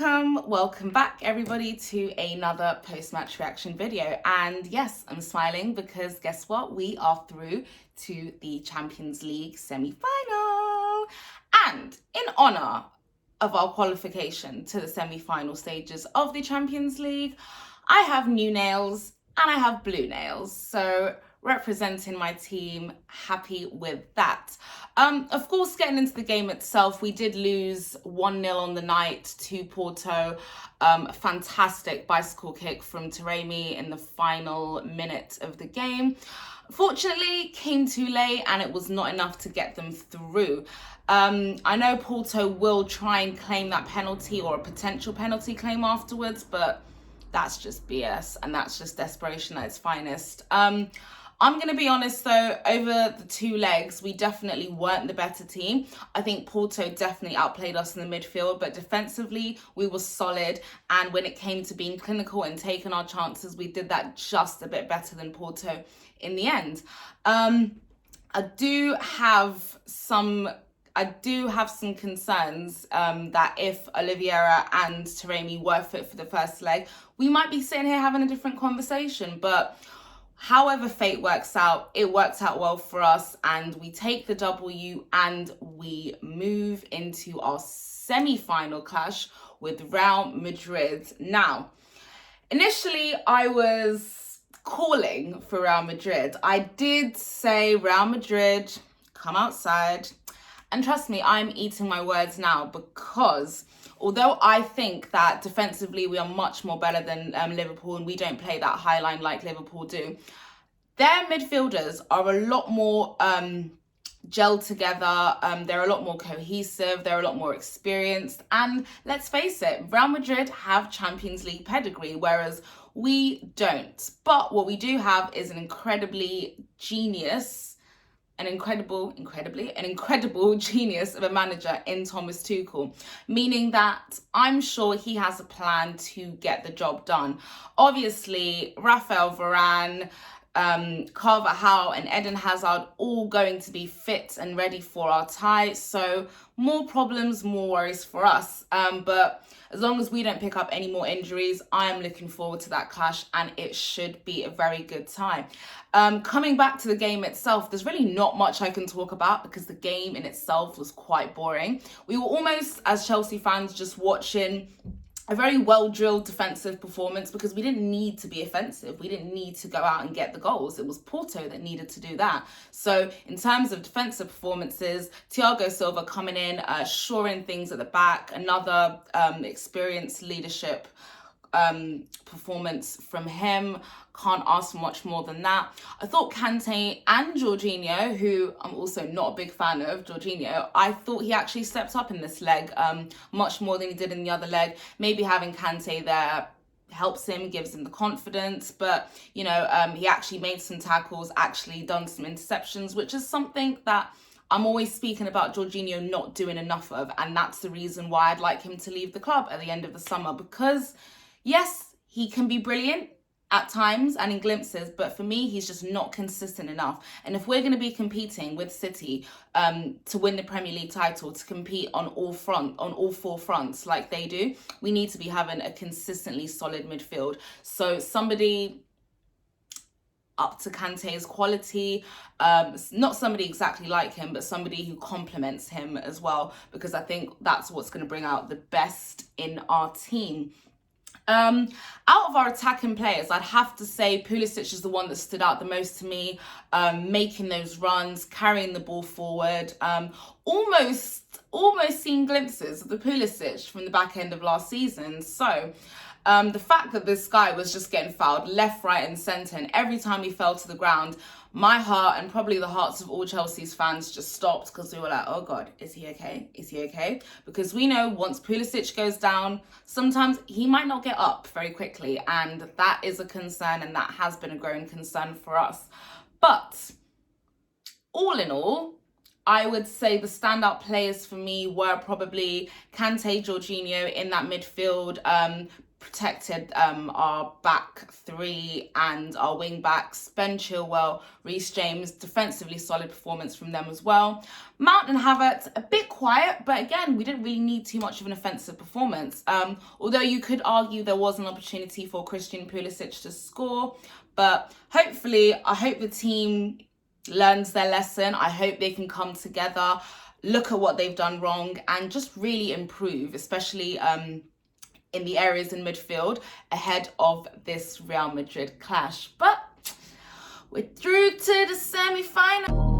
Welcome back everybody to another post-match reaction video. And yes, I'm smiling because guess what? We are through to the Champions League semi-final. And in honor of our qualification to the semi-final stages of the Champions League, I have new nails and I have blue nails. So representing my team, happy with that. Of course, getting into the game itself, we did lose 1-0 on the night to Porto. Fantastic bicycle kick from Taremi in the final minute of the game. Fortunately, came too late and it was not enough to get them through. I know Porto will try and claim that penalty or a potential penalty claim afterwards, but that's just BS and that's just desperation at its finest. I'm going to be honest though, over the two legs, we definitely weren't the better team. I think Porto definitely outplayed us in the midfield, but defensively we were solid. And when it came to being clinical and taking our chances, we did that just a bit better than Porto in the end. I do have some concerns that if Oliveira and Taremi were fit for the first leg, we might be sitting here having a different conversation. But however fate works out, it worked out well for us and we take the W and we move into our semi-final clash with Real Madrid. Now, initially I was calling for Real Madrid. I did say Real Madrid, come outside. And trust me, I'm eating my words now because although I think that defensively we are much more better than Liverpool and we don't play that high line like Liverpool do, their midfielders are a lot more gelled together. They're a lot more cohesive. They're a lot more experienced. And let's face it, Real Madrid have Champions League pedigree, whereas we don't. But what we do have is an incredible genius of a manager in Thomas Tuchel, meaning that I'm sure he has a plan to get the job done. Obviously, Rafael Varane, Carvajal and Eden Hazard all going to be fit and ready for our tie. So more problems, more worries for us. But as long as we don't pick up any more injuries, I am looking forward to that clash and it should be a very good time. Coming back to the game itself, there's really not much I can talk about because the game in itself was quite boring. We were almost, as Chelsea fans, just watching a very well-drilled defensive performance because we didn't need to be offensive. We didn't need to go out and get the goals. It was Porto that needed to do that. So in terms of defensive performances, Thiago Silva coming in, shoring things at the back, another experienced leadership performance from him. Can't ask for much more than that. I thought Kante and Jorginho, who I'm also not a big fan of, Jorginho, I thought he actually stepped up in this leg much more than he did in the other leg. Maybe having Kante there helps him, gives him the confidence, but you know, he actually made some tackles, actually done some interceptions, which is something that I'm always speaking about Jorginho not doing enough of, and that's the reason why I'd like him to leave the club at the end of the summer, because yes, he can be brilliant at times and in glimpses, but for me, he's just not consistent enough. And if we're going to be competing with City to win the Premier League title, to compete on all four fronts like they do, we need to be having a consistently solid midfield. So somebody up to Kante's quality, not somebody exactly like him, but somebody who complements him as well, because I think that's what's going to bring out the best in our team. Out of our attacking players, I'd have to say Pulisic is the one that stood out the most to me, making those runs, carrying the ball forward, almost seeing glimpses of the Pulisic from the back end of last season. So the fact that this guy was just getting fouled left, right and centre, and every time he fell to the ground, my heart and probably the hearts of all Chelsea's fans just stopped because we were like, oh God, is he okay? Is he okay? Because we know once Pulisic goes down, sometimes he might not get up very quickly. And that is a concern, and that has been a growing concern for us. But all in all, I would say the standout players for me were probably Kante, Jorginho in that midfield, protected our back three and our wing backs. Ben Chilwell, Reece James, defensively solid performance from them as well. Mount and Havertz, a bit quiet, but again, we didn't really need too much of an offensive performance. Although you could argue there was an opportunity for Christian Pulisic to score, but hopefully, I hope the team learns their lesson. I hope they can come together, look at what they've done wrong, and just really improve, especially in the areas in midfield ahead of this Real Madrid clash. But we're through to the semi-final.